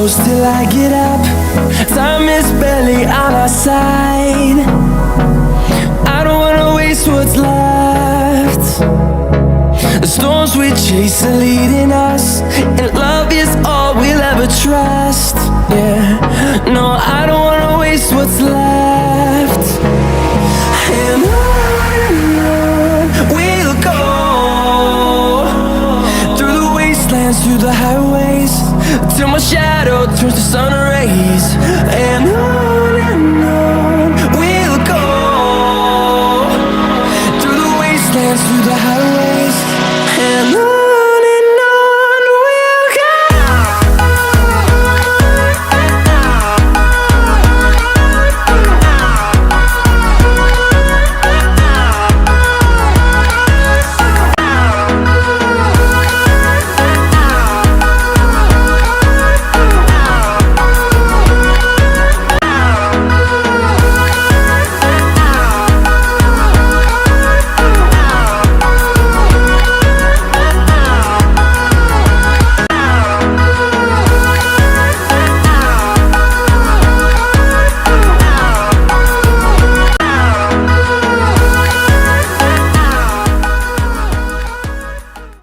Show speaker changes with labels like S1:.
S1: close till I get up. Time is barely on our side. I don't wanna waste what's left. The storms we chase are leading us, and love is all we'll ever trust. Yeah, no, I don't wanna waste what's left. And on we'll go, through the wastelands, through the highways, till my shadow turns to sun rays. And on